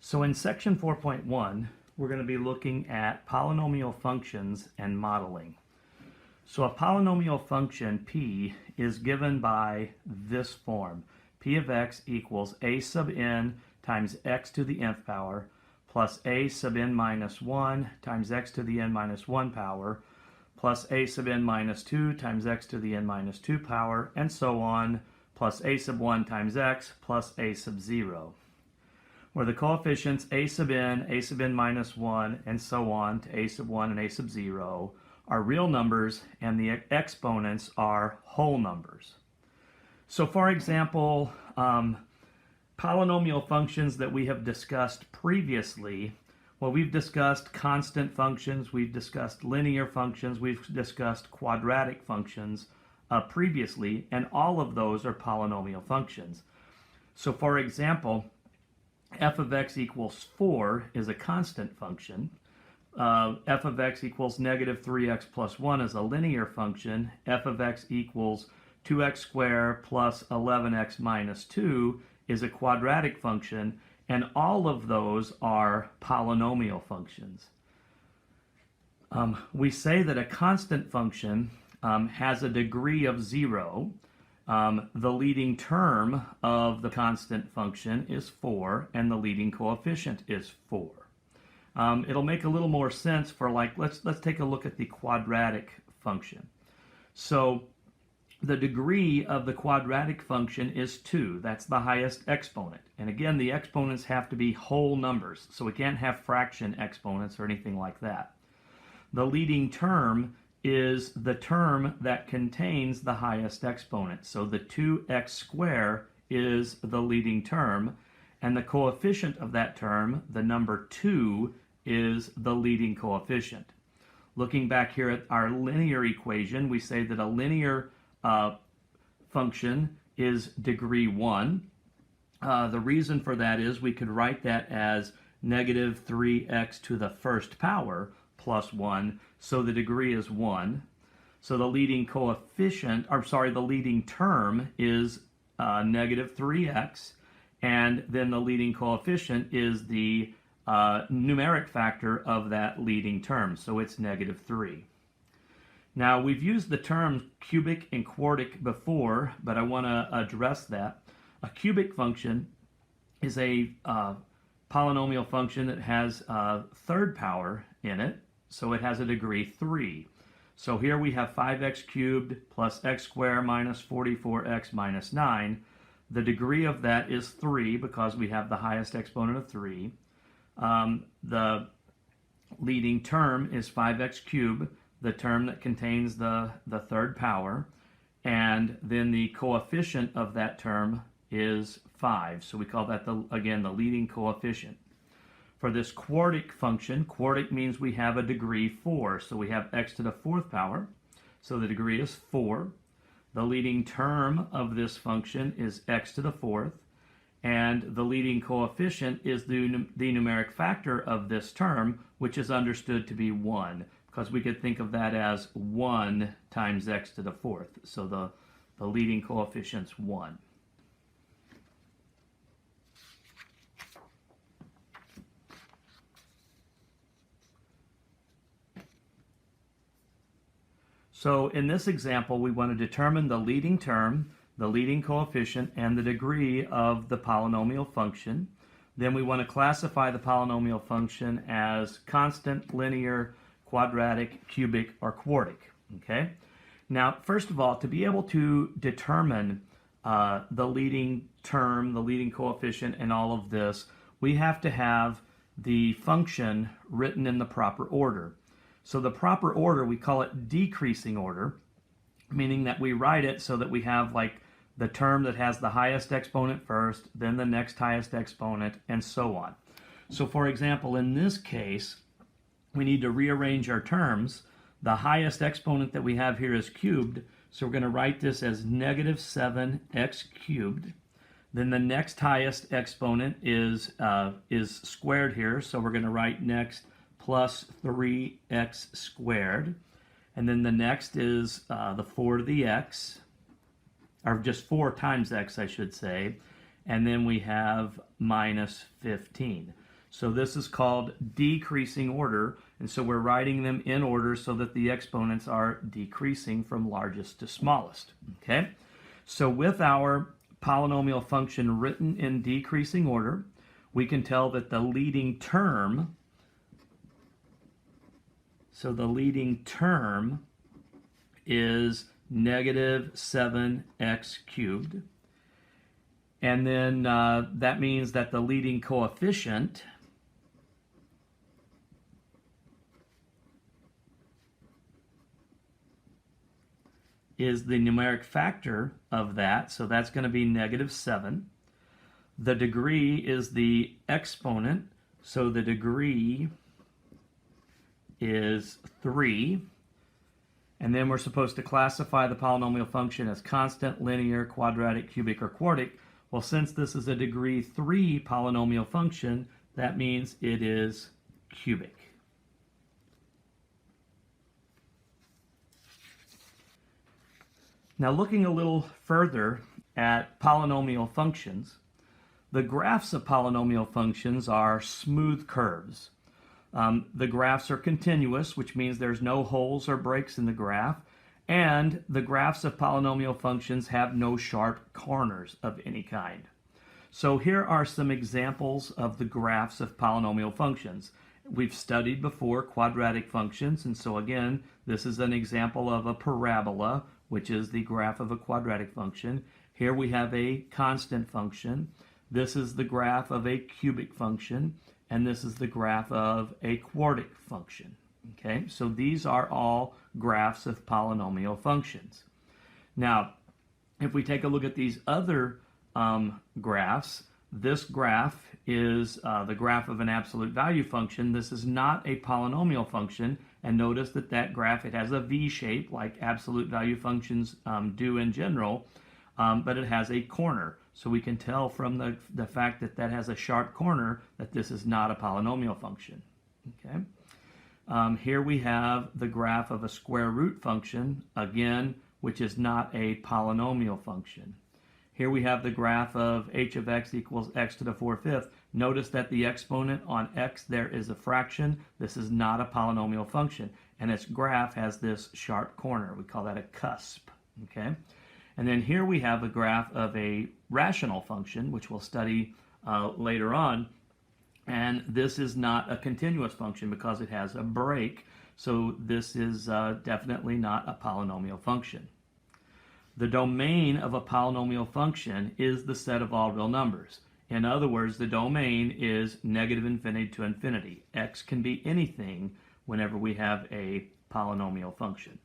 So in section 4.1, we're going to be looking at polynomial functions and modeling. So a polynomial function p is given by this form. P of x equals a sub n times x to the nth power plus a sub n minus 1 times x to the n minus 1 power plus a sub n minus 2 times x to the n minus 2 power, and so on, plus a sub 1 times x plus a sub 0. Where the coefficients a sub n minus 1, and so on to a sub 1 and a sub 0 are real numbers, and the exponents are whole numbers. So for example, polynomial functions that we have discussed previously, well, we've discussed constant functions, we've discussed linear functions, we've discussed quadratic functions previously, and all of those are polynomial functions. So for example, f of x equals 4 is a constant function. F of x equals negative 3x plus 1 is a linear function. F of x equals 2x squared plus 11x minus 2 is a quadratic function, and all of those are polynomial functions. We say that a constant function has a degree of 0. The leading term of the constant function is 4, and the leading coefficient is 4. It'll make a little more sense for, like, let's take a look at the quadratic function. So the degree of the quadratic function is 2. That's the highest exponent. And again, the exponents have to be whole numbers, so we can't have fraction exponents or anything like that. The leading term is the term that contains the highest exponent. So the 2x squared is the leading term, and the coefficient of that term, the number 2, is the leading coefficient. Looking back here at our linear equation, we say that a linear function is degree 1. The reason for that is we could write that as negative 3x to the first power plus 1, so the degree is 1. So the leading coefficient, or sorry, the leading term is negative 3x, and then the leading coefficient is the numeric factor of that leading term, so it's negative 3. Now, we've used the terms cubic and quartic before, but I want to address that. A cubic function is a polynomial function that has a third power in it, so it has a degree 3. So here we have 5x cubed plus x squared minus 44x minus 9. The degree of that is 3 because we have the highest exponent of 3. The leading term is 5x cubed, the term that contains the third power, and then the coefficient of that term is 5. So we call that, again, the leading coefficient. For this quartic function, quartic means we have a degree 4. So we have x to the 4th power, so the degree is 4. The leading term of this function is x to the 4th, and the leading coefficient is the numeric factor of this term, which is understood to be 1, because we could think of that as 1 times x to the 4th. So the leading coefficient's 1. So in this example, we want to determine the leading term, the leading coefficient, and the degree of the polynomial function. Then we want to classify the polynomial function as constant, linear, quadratic, cubic, or quartic. Okay? Now, first of all, to be able to determine the leading term, the leading coefficient, and all of this, we have to have the function written in the proper order. So the proper order, we call it decreasing order, meaning that we write it so that we have, like, the term that has the highest exponent first, then the next highest exponent, and so on. So for example, in this case, we need to rearrange our terms. The highest exponent that we have here is cubed, so we're going to write this as negative 7x cubed. Then the next highest exponent is squared here, so we're going to write next plus 3x squared. And then the next is the 4 to the x, or just 4 times x, I should say. And then we have minus 15. So this is called decreasing order, and so we're writing them in order so that the exponents are decreasing from largest to smallest. Okay? So with our polynomial function written in decreasing order, we can tell that the leading term, is negative 7x cubed. And then that means that the leading coefficient is the numeric factor of that, so that's going to be negative 7. The degree is the exponent, so the degree is 3. And then we're supposed to classify the polynomial function as constant, linear, quadratic, cubic, or quartic. Well, since this is a degree 3 polynomial function, that means it is cubic. Now, looking a little further at polynomial functions, the graphs of polynomial functions are smooth curves. The graphs are continuous, which means there's no holes or breaks in the graph, and the graphs of polynomial functions have no sharp corners of any kind. So here are some examples of the graphs of polynomial functions. We've studied before quadratic functions, and so again, this is an example of a parabola, which is the graph of a quadratic function. Here we have a constant function. This is the graph of a cubic function, and this is the graph of a quartic function. Okay, so these are all graphs of polynomial functions. Now, if we take a look at these other graphs, this graph is the graph of an absolute value function. This is not a polynomial function, and notice that that graph, it has a V shape like absolute value functions do in general, but it has a corner. So we can tell from the fact that that has a sharp corner that this is not a polynomial function. Okay. Here we have the graph of a square root function, again, which is not a polynomial function. Here we have the graph of h of x equals x to the 4/5. Notice that the exponent on x there is a fraction. This is not a polynomial function, and its graph has this sharp corner. We call that a cusp. Okay. And then here we have a graph of a rational function, which we'll study later on. And this is not a continuous function because it has a break. So this is definitely not a polynomial function. The domain of a polynomial function is the set of all real numbers. In other words, the domain is negative infinity to infinity. X can be anything whenever we have a polynomial function.